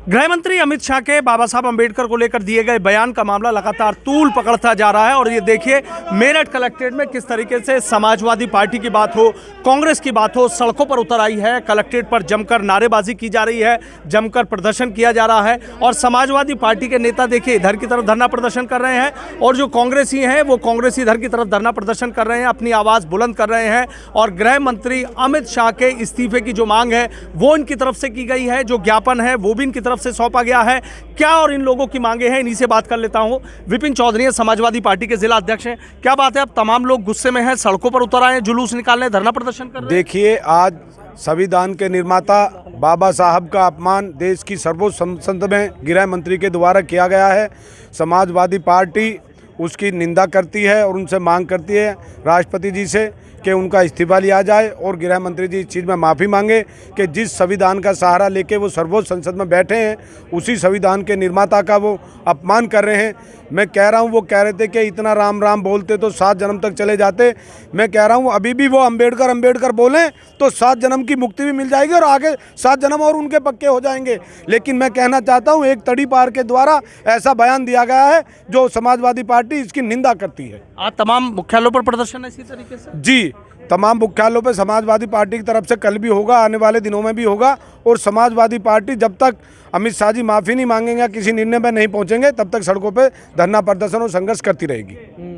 गृह मंत्री अमित शाह के बाबा साहब अंबेडकर को लेकर दिए गए बयान का मामला लगातार तूल पकड़ता जा रहा है। और ये देखिए मेरठ कलेक्ट्रेट में किस तरीके से समाजवादी पार्टी की बात हो, कांग्रेस की बात हो, सड़कों पर उतर आई है। कलेक्ट्रेट पर जमकर नारेबाजी की जा रही है, जमकर प्रदर्शन किया जा रहा है। और समाजवादी पार्टी के नेता देखिए इधर की तरफ धरना प्रदर्शन कर रहे हैं और जो कांग्रेसी हैं वो कांग्रेसी इधर की तरफ धरना प्रदर्शन कर रहे हैं, अपनी आवाज़ बुलंद कर रहे हैं। और गृह मंत्री अमित शाह के इस्तीफे की जो मांग है वो इनकी तरफ से की गई है, जो ज्ञापन है वो भी इनकी तरफ से सौंपा गया है। क्या और इन लोगों की मांगे हैं, इन्हीं से बात कर लेता हूं। विपिन चौधरी समाजवादी पार्टी के जिला अध्यक्ष हैं। क्या बात है, अब तमाम लोग गुस्से में हैं, सड़कों पर उतर आए हैं, जुलूस निकालने, धरना प्रदर्शन कर रहे हैं? देखिए, आज संविधान के निर्माता बाबा साहब का अपमान देश की सर्वोच्च संसद में गृह मंत्री के द्वारा किया गया है। समाजवादी पार्टी उसकी निंदा करती है और उनसे मांग करती है राष्ट्रपति जी से कि उनका इस्तीफा लिया जाए और गृह मंत्री जी इस चीज़ में माफ़ी मांगे कि जिस संविधान का सहारा लेके वो सर्वोच्च संसद में बैठे हैं उसी संविधान के निर्माता का वो अपमान कर रहे हैं। मैं कह रहा हूँ, वो कह रहे थे कि इतना राम राम बोलते तो 7 जन्म तक चले जाते। मैं कह रहा हूँ अभी भी वो अंबेडकर बोलें तो 7 जन्म की मुक्ति भी मिल जाएगी और आगे 7 जन्म और उनके पक्के हो जाएंगे। लेकिन मैं कहना चाहता हूँ, एक तड़ी पार के द्वारा ऐसा बयान दिया गया है जो समाजवादी पार्टी इसकी निंदा करती है। आज तमाम मुख्यालयों पर प्रदर्शन है इसी तरीके से? जी, तमाम मुख्यालयों पर समाजवादी पार्टी की तरफ से कल भी होगा, आने वाले दिनों में भी होगा। और समाजवादी पार्टी जब तक अमित शाह जी माफ़ी नहीं मांगेंगे या किसी निर्णय पर नहीं पहुंचेंगे तब तक सड़कों पे धरना प्रदर्शन और संघर्ष करती रहेगी।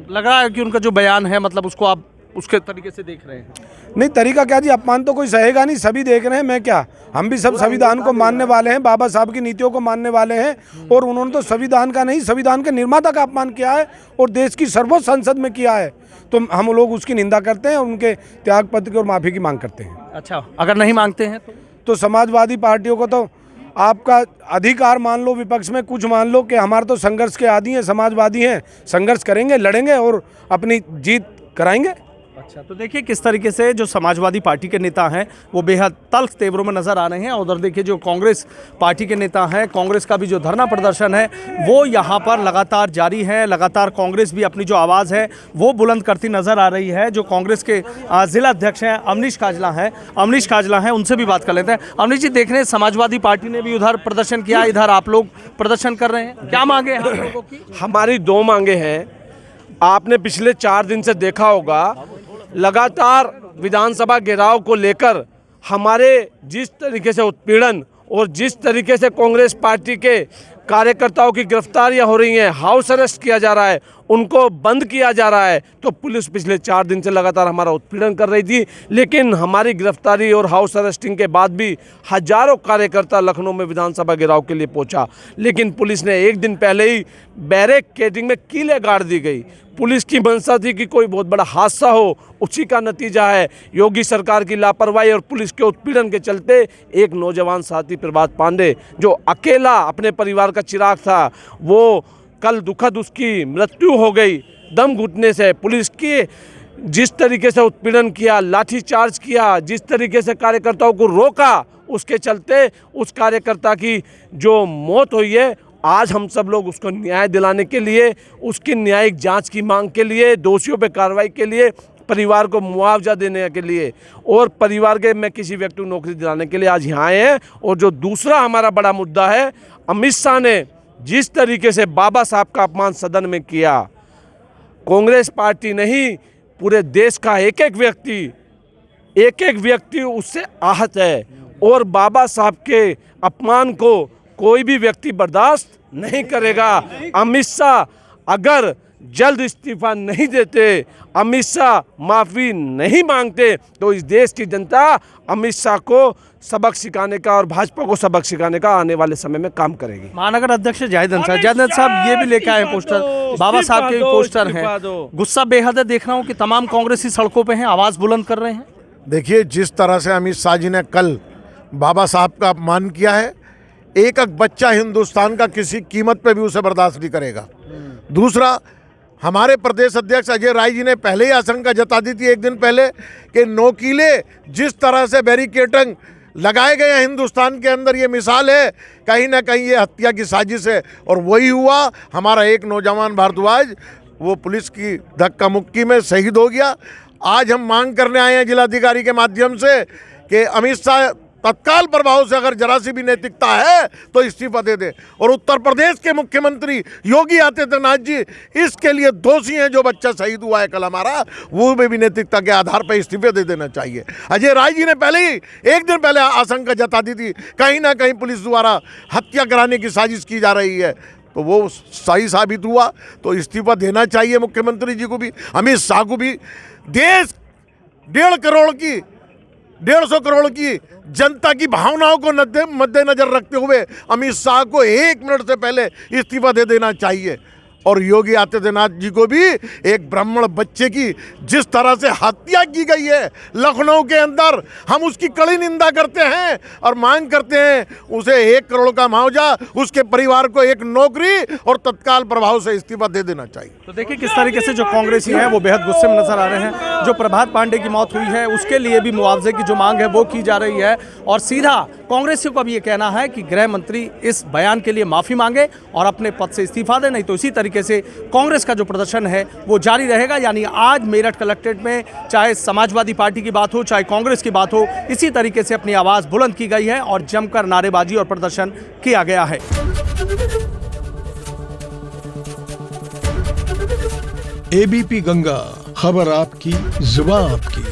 लग रहा है कि उनका जो बयान है मतलब उसको आप उसके तरीके से देख रहे हैं? नहीं, तरीका क्या जी, अपमान तो कोई सहेगा नहीं, सभी देख रहे हैं। मैं क्या, हम भी सब संविधान को मानने वाले हैं, बाबा साहब की नीतियों को मानने वाले हैं। और उन्होंने तो संविधान का नहीं, संविधान के निर्माता का अपमान किया है और देश की सर्वोच्च संसद में किया है। तो हम लोग उसकी निंदा करते हैं और उनके त्यागपत्र की और माफ़ी की मांग करते हैं। अच्छा, अगर नहीं मांगते हैं तो समाजवादी पार्टियों को तो आपका अधिकार मान लो, विपक्ष में कुछ मान लो कि हमारे तो संघर्ष के आदी हैं, समाजवादी हैं, संघर्ष करेंगे, लड़ेंगे और अपनी जीत कराएंगे। अच्छा, तो देखिए किस तरीके से जो समाजवादी पार्टी के नेता हैं वो बेहद तल्ख तेवरों में नजर आ रहे हैं। उधर देखिए जो कांग्रेस पार्टी के नेता हैं, कांग्रेस का भी जो धरना प्रदर्शन है वो यहाँ पर लगातार जारी है। लगातार कांग्रेस भी अपनी जो आवाज़ है वो बुलंद करती नजर आ रही है। जो कांग्रेस के जिला अध्यक्ष हैं अमनीश काजला हैं, उनसे भी बात कर लेते हैं। अमनीश जी, देख रहे हैं समाजवादी पार्टी ने भी उधर प्रदर्शन किया, इधर आप लोग प्रदर्शन कर रहे हैं, क्या मांगे हैं आप लोगों की? हमारी 2 मांगे हैं। आपने पिछले 4 दिन से देखा होगा, लगातार विधानसभा घेराव को लेकर हमारे जिस तरीके से उत्पीड़न और जिस तरीके से कांग्रेस पार्टी के कार्यकर्ताओं की गिरफ्तारियां हो रही हैं, हाउस अरेस्ट किया जा रहा है, उनको बंद किया जा रहा है, तो पुलिस पिछले 4 दिन से लगातार हमारा उत्पीड़न कर रही थी। लेकिन हमारी गिरफ्तारी और हाउस अरेस्टिंग के बाद भी हजारों कार्यकर्ता लखनऊ में विधानसभा घेराव के लिए पहुंचा। लेकिन पुलिस ने 1 दिन पहले ही बैरिकेडिंग में कीलें गाड़ दी गई। पुलिस की मंशा थी कि कोई बहुत बड़ा हादसा हो, उसी का नतीजा है योगी सरकार की लापरवाही और पुलिस के उत्पीड़न के चलते एक नौजवान साथी प्रभात पांडे जो अकेला अपने परिवार का चिराग था, वो कल दुखद उसकी मृत्यु हो गई दम घुटने से। पुलिस की जिस तरीके से उत्पीड़न किया, लाठीचार्ज किया, जिस तरीके से कार्यकर्ताओं को रोका, उसके चलते उस कार्यकर्ता की जो मौत हुई है, आज हम सब लोग उसको न्याय दिलाने के लिए, उसकी न्यायिक जांच की मांग के लिए, दोषियों पर कार्रवाई के लिए, परिवार को मुआवजा देने के लिए और परिवार के में किसी व्यक्ति को नौकरी दिलाने के लिए आज यहाँ आए हैं। और जो दूसरा हमारा बड़ा मुद्दा है, अमित शाह ने जिस तरीके से बाबा साहब का अपमान सदन में किया, कांग्रेस पार्टी नहीं, पूरे देश का एक एक व्यक्ति उससे आहत है। और बाबा साहब के अपमान को कोई भी व्यक्ति बर्दाश्त नहीं करेगा। अमित शाह अगर जल्द इस्तीफा नहीं देते, अमित शाह माफ़ी नहीं मांगते, तो इस देश की जनता अमित शाह को सबक सिखाने का और भाजपा को सबक सिखाने का आने वाले समय में काम करेगी। महानगर अध्यक्ष जाहिद अंसारी साहब ये भी लेके आए पोस्टर, बाबा साहब के पोस्टर हैं। गुस्सा बेहद है, देख रहा हूँ कि तमाम कांग्रेसी सड़कों पे हैं, आवाज़ बुलंद कर रहे हैं। देखिए, जिस तरह से अमित शाह जी ने कल बाबा साहब का अपमान किया है, एक बच्चा हिंदुस्तान का किसी कीमत पे भी उसे बर्दाश्त नहीं करेगा। दूसरा, हमारे प्रदेश अध्यक्ष अजय राय जी ने पहले ही आशंका जता दी थी 1 दिन पहले कि नोकीले जिस तरह से बैरिकेडिंग लगाए गए हैं हिंदुस्तान के अंदर, ये मिसाल है कहीं ना कहीं ये हत्या की साजिश है। और वही हुआ, हमारा एक नौजवान भारद्वाज वो पुलिस की धक्का मुक्की में शहीद हो गया। आज हम मांग करने आए हैं जिलाधिकारी के माध्यम से कि अमित शाह तत्काल प्रभाव से अगर जरा सी भी नैतिकता है तो इस्तीफा दे दे। और उत्तर प्रदेश के मुख्यमंत्री योगी आदित्यनाथ जी इसके लिए दोषी हैं। जो बच्चा शहीद हुआ है कल हमारा, वो भी नैतिकता के आधार पर इस्तीफे दे देना चाहिए। अजय राय जी ने पहले ही एक दिन पहले आशंका जता दी थी कहीं ना कहीं पुलिस द्वारा हत्या कराने की साजिश की जा रही है, तो वो सही साबित हुआ। तो इस्तीफा देना चाहिए मुख्यमंत्री जी को भी, अमित शाह को भी। देश 150 करोड़ की जनता की भावनाओं को मद्देनजर रखते हुए अमित शाह को 1 मिनट से पहले इस्तीफा दे देना चाहिए। और योगी आदित्यनाथ जी को भी एक ब्राह्मण बच्चे की जिस तरह से हत्या की गई है लखनऊ के अंदर, हम उसकी कड़ी निंदा करते हैं और मांग करते हैं उसे 1 करोड़ का मुआवजा, उसके परिवार को 1 नौकरी और तत्काल प्रभाव से इस्तीफा दे देना चाहिए। तो देखिए किस तरीके से जो कांग्रेसी हैं वो बेहद गुस्से में नजर आ रहे हैं। जो प्रभात पांडे की मौत हुई है उसके लिए भी मुआवजे की जो मांग है वो की जा रही है, और सीधा कांग्रेसियों का भी ये कहना है कि गृह मंत्री इस बयान के लिए माफी मांगे और अपने पद से इस्तीफा दे, नहीं तो इसी तरीके से कांग्रेस का जो प्रदर्शन है वो जारी रहेगा। यानी आज मेरठ कलेक्ट्रेट में चाहे समाजवादी पार्टी की बात हो चाहे कांग्रेस की बात हो, इसी तरीके से अपनी आवाज बुलंद की गई है और जमकर नारेबाजी और प्रदर्शन किया गया है। एबीपी गंगा, खबर आपकी, जुबान आपकी।